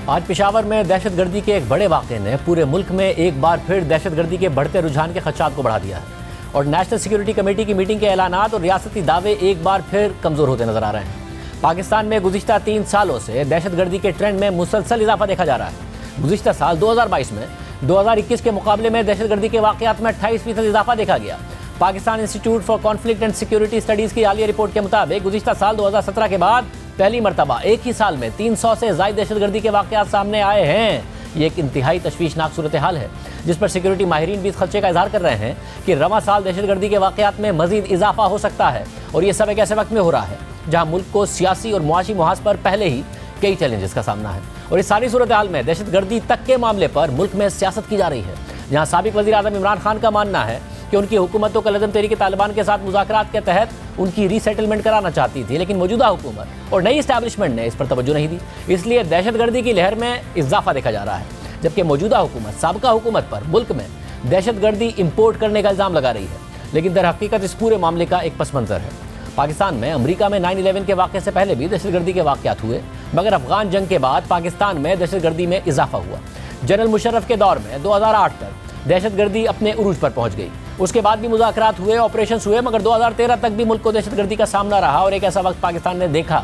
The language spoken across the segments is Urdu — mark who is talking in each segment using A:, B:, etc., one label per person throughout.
A: آج پشاور میں دہشت گردی کے ایک بڑے واقعے نے پورے ملک میں ایک بار پھر دہشت گردی کے بڑھتے رجحان کے خدشات کو بڑھا دیا ہے اور نیشنل سیکیورٹی کمیٹی کی میٹنگ کے اعلانات اور ریاستی دعوے ایک بار پھر کمزور ہوتے نظر آ رہے ہیں۔ پاکستان میں گزشتہ 3 سالوں سے دہشت گردی کے ٹرینڈ میں مسلسل اضافہ دیکھا جا رہا ہے۔ گزشتہ سال 2022 میں 2021 کے مقابلے میں دہشت گردی کے واقعات میں 28% اضافہ دیکھا گیا۔ Pakistan institute for conflict and security studies کی حالیہ رپورٹ کے مطابق گزشتہ سال 2017 کے بعد پہلی مرتبہ ایک ہی سال میں 300 سے زائد دہشت گردی کے واقعات سامنے آئے ہیں۔ یہ ایک انتہائی تشویشناک صورتحال ہے جس پر سیکیورٹی ماہرین بھی اس خدشے کا اظہار کر رہے ہیں کہ رواں سال دہشت گردی کے واقعات میں مزید اضافہ ہو سکتا ہے، اور یہ سب ایک ایسے وقت میں ہو رہا ہے جہاں ملک کو سیاسی اور معاشی محاذ پر پہلے ہی کئی چیلنجز کا سامنا ہے، اور اس ساری صورتحال میں دہشت گردی تک کے معاملے پر ملک میں سیاست کی جا رہی ہے، جہاں سابق وزیر اعظم عمران خان کا ماننا ہے کہ ان کی حکومت تو کالعدم تحریک طالبان کے ساتھ مذاکرات کے تحت ان کی ری سیٹلمنٹ کرانا چاہتی تھی، لیکن موجودہ حکومت اور نئی اسٹیبلشمنٹ نے اس پر توجہ نہیں دی، اس لیے دہشت گردی کی لہر میں اضافہ دیکھا جا رہا ہے، جبکہ موجودہ حکومت سابقہ حکومت پر ملک میں دہشت گردی امپورٹ کرنے کا الزام لگا رہی ہے، لیکن در حقیقت اس پورے معاملے کا ایک پس منظر ہے۔ پاکستان میں امریکہ میں 9/11 کے واقعے سے پہلے بھی دہشت گردی کے واقعات ہوئے، مگر افغان جنگ کے بعد پاکستان میں دہشت گردی میں اضافہ ہوا۔ جنرل مشرف کے دور میں 2008 تک دہشت گردی اپنے عروج پر پہنچ گئی، اس کے بعد بھی مذاکرات ہوئے، آپریشنز ہوئے، مگر 2013 تک بھی ملک کو دہشت گردی کا سامنا رہا، اور ایک ایسا وقت پاکستان نے دیکھا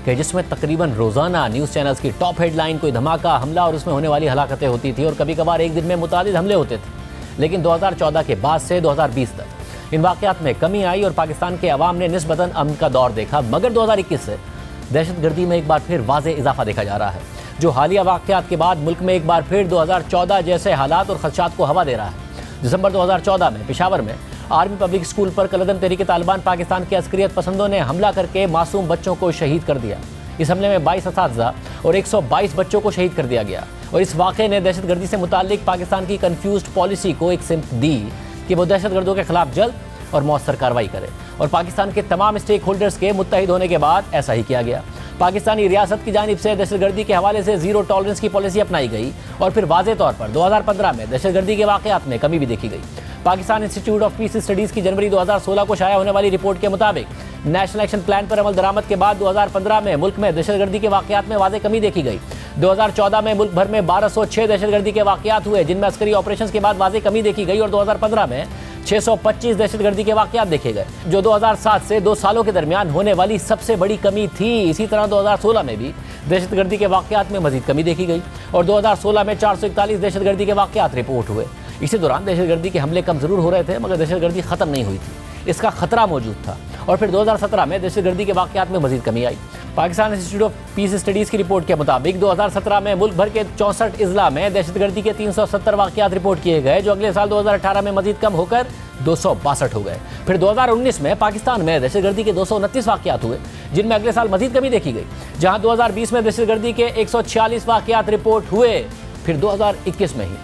A: کہ جس میں تقریباً روزانہ نیوز چینلز کی ٹاپ ہیڈ لائن کوئی دھماکہ، حملہ اور اس میں ہونے والی ہلاکتیں ہوتی تھی، اور کبھی کبھار ایک دن میں متعدد حملے ہوتے تھے۔ لیکن 2014 کے بعد سے 2020 تک ان واقعات میں کمی آئی اور پاکستان کے عوام نے نسبتاً امن کا دور دیکھا، مگر 2021 سے دہشت گردی میں ایک بار پھر واضح اضافہ دیکھا جا رہا ہے، جو حالیہ واقعات کے بعد ملک میں ایک بار پھر 2014 جیسے حالات اور خدشات کو ہوا دے رہا ہے۔ دسمبر 2014 میں پشاور میں آرمی پبلک اسکول پر کالعدم تحریک طالبان پاکستان کے عسکریت پسندوں نے حملہ کر کے معصوم بچوں کو شہید کر دیا۔ اس حملے میں 22 اساتذہ اور 122 بچوں کو شہید کر دیا گیا، اور اس واقعے نے دہشت گردی سے متعلق پاکستان کی کنفیوزڈ پالیسی کو ایک سمت دی کہ وہ دہشت گردوں کے خلاف جلد اور مؤثر کارروائی کرے، اور پاکستان کے تمام اسٹیک ہولڈرز کے متحد ہونے کے بعد ایسا ہی کیا گیا۔ پاکستانی ریاست کی جانب سے دہشت گردی کے حوالے سے زیرو ٹالرنس کی پالیسی اپنائی گئی، اور پھر واضح طور پر 2015 میں دہشت گردی کے واقعات میں کمی بھی دیکھی گئی۔ Pakistan institute of peace studies کی جنوری 2016 کو شائع ہونے والی رپورٹ کے مطابق نیشنل ایکشن پلان پر عمل درآمد کے بعد 2015 میں ملک میں دہشت گردی کے واقعات میں واضح کمی دیکھی گئی۔ 2014 میں ملک بھر میں 1206 دہشت گردی کے واقعات ہوئے، جن میں عسکری آپریشنز کے بعد واضح کمی دیکھی گئی، اور 2015 میں 625 دہشت گردی کے واقعات دیکھے گئے، جو 2007 سے 2 سالوں کے درمیان ہونے والی سب سے بڑی کمی تھی۔ اسی طرح 2016 میں بھی دہشت گردی کے واقعات میں مزید کمی دیکھی گئی، اور 2016 میں 441 دہشت گردی کے واقعات رپورٹ ہوئے۔ اسی دوران دہشت گردی کے حملے کم ضرور ہو رہے تھے، مگر دہشت گردی ختم نہیں ہوئی تھی، اس کا خطرہ موجود تھا، اور پھر 2017 میں دہشت گردی کے واقعات میں مزید کمی آئی۔ Pakistan institute of peace studies کی رپورٹ کے مطابق 2017 میں ملک بھر کے 64 اضلاع میں دہشت گردی کے 370 واقعات رپورٹ کیے گئے، جو اگلے سال 2018 میں مزید کم ہو کر 262 ہو گئے۔ پھر 2019 میں پاکستان میں دہشت گردی کے 229 واقعات ہوئے، جن میں اگلے سال مزید کمی دیکھی گئی، جہاں 2020 میں دہشت گردی کے 146 واقعات رپورٹ ہوئے۔ پھر 2021 میں ہی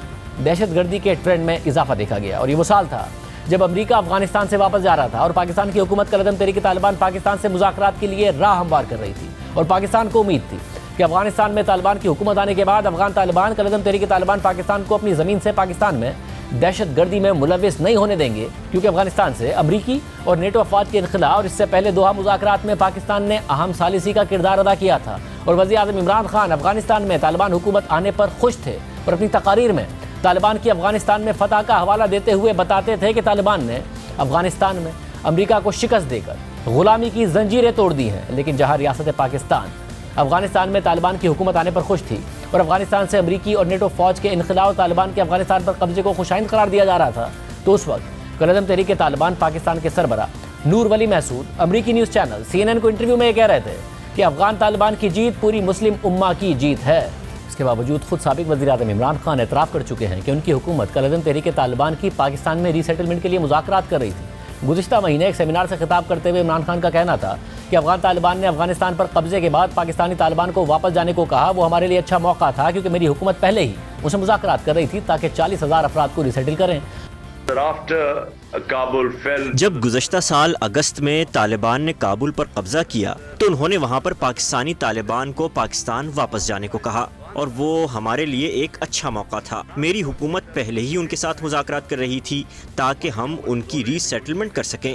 A: دہشت گردی کے ٹرینڈ میں اضافہ دیکھا گیا، اور یہ وہ سال تھا جب امریکہ افغانستان سے واپس جا رہا تھا، اور پاکستان کی حکومت کالعدم تحریک طالبان پاکستان سے مذاکرات کے لیے راہ ہموار کر رہی تھی، اور پاکستان کو امید تھی کہ افغانستان میں طالبان کی حکومت آنے کے بعد افغان طالبان کالعدم تحریک طالبان پاکستان کو اپنی زمین سے پاکستان میں دہشت گردی میں ملوث نہیں ہونے دیں گے، کیونکہ افغانستان سے امریکی اور نیٹو افواج کے انخلاء اور اس سے پہلے دوحہ مذاکرات میں پاکستان نے اہم ثالثی کا کردار ادا کیا تھا، اور وزیر اعظم عمران خان افغانستان میں طالبان حکومت آنے پر خوش تھے، اور اپنی تقاریر میں طالبان کی افغانستان میں فتح کا حوالہ دیتے ہوئے بتاتے تھے کہ طالبان نے افغانستان میں امریکہ کو شکست دے کر غلامی کی زنجیریں توڑ دی ہیں، لیکن جہاں ریاست پاکستان افغانستان میں طالبان کی حکومت آنے پر خوش تھی، اور افغانستان سے امریکی اور نیٹو فوج کے انخلاء اور طالبان کے افغانستان پر قبضے کو خوشائند قرار دیا جا رہا تھا، تو اس وقت کالعدم تحریک طالبان پاکستان کے سربراہ نور ولی محسود امریکی نیوز چینل CNN کو انٹرویو میں یہ کہہ رہے تھے کہ افغان طالبان کی جیت پوری مسلم امہ کی جیت ہے۔ اس کے باوجود خود سابق وزیر اعظم عمران خان اعتراف کر چکے ہیں کہ ان کی حکومت کالعدم تحریک طالبان کی پاکستان میں ری سیٹلمنٹ کے لیے مذاکرات کر رہی تھی۔ گزشتہ مہینے ایک سیمینار سے خطاب کرتے ہوئے عمران خان کا کہنا تھا کہ افغان طالبان نے افغانستان پر قبضے کے بعد پاکستانی طالبان کو واپس جانے کو کہا، وہ ہمارے لیے اچھا موقع تھا، کیونکہ میری حکومت پہلے ہی اسے مذاکرات کر رہی تھی تاکہ 40,000 افراد کو ری سیٹل کریں۔
B: جب گزشتہ سال اگست میں طالبان نے کابل پر قبضہ کیا تو انہوں نے وہاں پر پاکستانی طالبان کو پاکستان واپس جانے کو کہا، اور وہ ہمارے لیے ایک اچھا موقع تھا۔ میری حکومت پہلے ہی ان کے ساتھ مذاکرات کر رہی تھی تاکہ ہم ان کی ری سیٹلمنٹ کر سکیں۔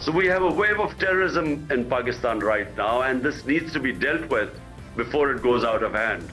C: So we have a wave of terrorism in Pakistan right now, and this needs to be dealt with before it goes out of hand.